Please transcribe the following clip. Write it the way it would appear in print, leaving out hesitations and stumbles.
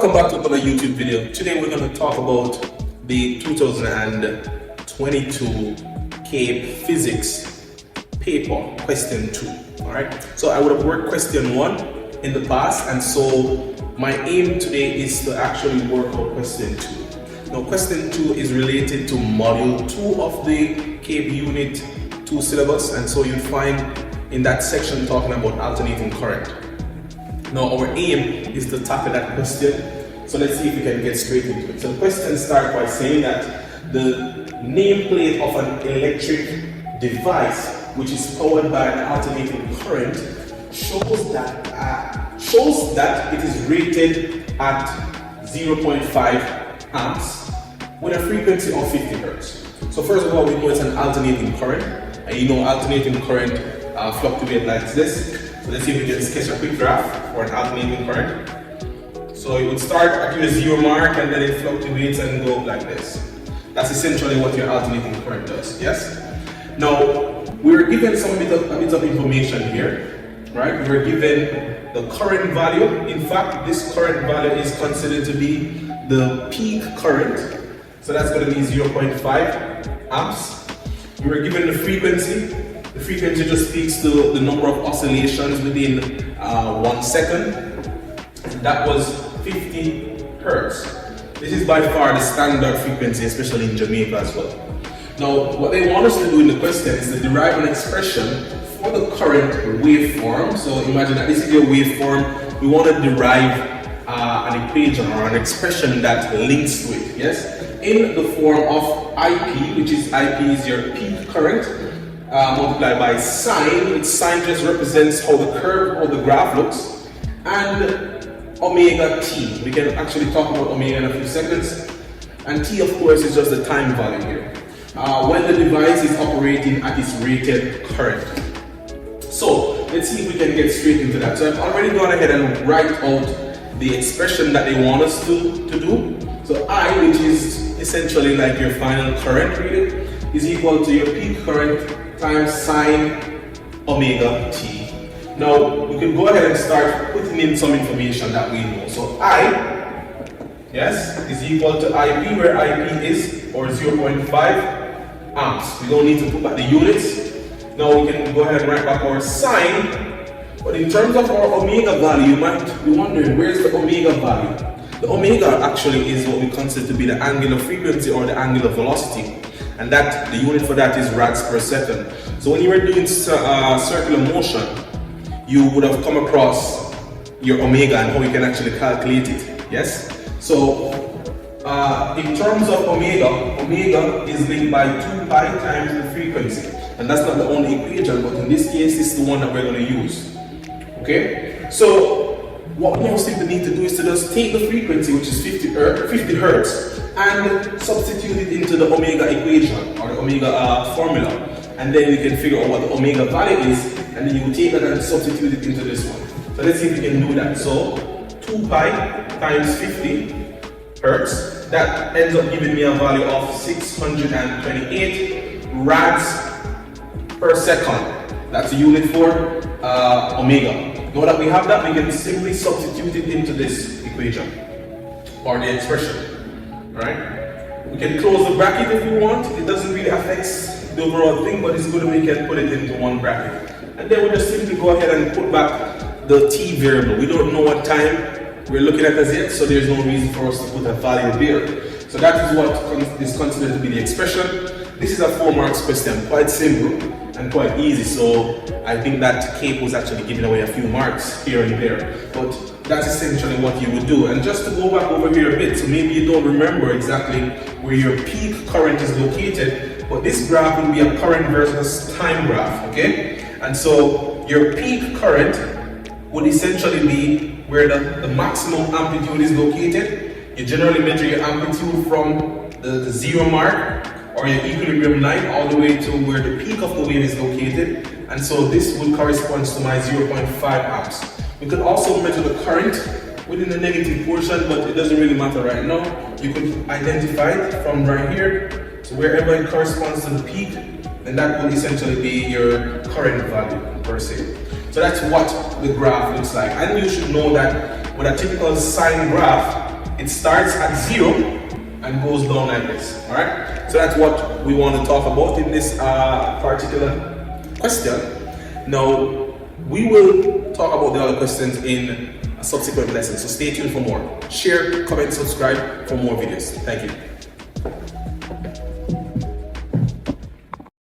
Welcome back to another YouTube video. Today we're going to talk about the 2022 CAPE Physics paper, question 2. Alright, so I would have worked question 1 in the past, and so my aim today is to actually work on question 2. Now question 2 is related to module 2 of the CAPE unit 2 syllabus, and so you'll find in that section talking about alternating current. Now our aim is to tackle that question, so let's see if we can get straight into it. So the question starts by saying that the nameplate of an electric device which is powered by an alternating current shows that it is rated at 0.5 amps with a frequency of 50 hertz. So first of all, we know it's an alternating current, and you know alternating current fluctuate like this. So let's see if we can sketch a quick graph for an alternating current. So it would start at your 0 mark and then it fluctuates and go up like this. That's essentially what your alternating current does, yes? Now, we're given a bit of information here, right? We're given the current value. In fact, this current value is considered to be the peak current. So that's going to be 0.5 amps. We were given the frequency. The frequency just speaks to the number of oscillations within 1 second. That was 50 hertz. This is by far the standard frequency, especially in Jamaica as well. Now, what they want us to do in the question is to derive an expression for the current waveform. So imagine that this is your waveform. We want to derive an equation or an expression that links to it, yes? In the form of IP, which is IP is your peak current, multiplied by sine, which sine just represents how the curve or the graph looks, and omega t. We can actually talk about omega in a few seconds. And t, of course, is just the time value here, when the device is operating at its rated current. So let's see if we can get straight into that. So I've already gone ahead and write out the expression that they want us to do. So I, which is essentially like your final current reading, is equal to your peak current times sine omega t. Now we can go ahead and start putting in some information that we know. So I, yes, is equal to IP, where IP is, or 0.5 amps. We don't need to put back the units. Now we can go ahead and write back our sine. But in terms of our omega value, you might be wondering, where's the omega value? The omega actually is what we consider to be the angular frequency or the angular velocity. And that the unit for that is rads per second. So when you were doing circular motion, you would have come across your omega and how you can actually calculate it, yes? So in terms of omega, omega is linked by 2 pi times the frequency. And that's not the only equation, but in this case, it's the one that we're going to use. Okay? So what we most simply need to do is to just take the frequency, which is 50 hertz, and substitute it into the omega equation, or the omega formula. And then we can figure out what the omega value is, and then you take that and substitute it into this one. So let's see if we can do that. So 2 pi times 50 hertz, that ends up giving me a value of 628 rads per second. That's a unit for omega. Now that we have that, we can simply substitute it into this equation, or the expression, right? We can close the bracket if we want. It doesn't really affect the overall thing, but it's good if we can put it into one bracket. And then we'll just simply go ahead and put back the t variable. We don't know what time we're looking at as yet, so there's no reason for us to put a value there. So that is what is considered to be the expression. This is a 4 marks question, quite simple and quite easy. So I think that CAPE was actually giving away a few marks here and there, but that's essentially what you would do. And just to go back over here a bit, so maybe you don't remember exactly where your peak current is located, but this graph will be a current versus time graph, okay? And so your peak current would essentially be where the maximum amplitude is located. You generally measure your amplitude from the 0 mark, or your equilibrium line, all the way to where the peak of the wave is located. And so this would correspond to my 0.5 amps. We could also measure the current within the negative portion, but it doesn't really matter right now. You could identify it from right here to wherever it corresponds to the peak, and that will essentially be your current value per se. So that's what the graph looks like. And you should know that with a typical sine graph, it starts at 0 and goes down like this. All right. So that's what we want to talk about in this particular question. Now we will talk about the other questions in a subsequent lesson. So stay tuned for more. Share, comment, subscribe for more videos. Thank you.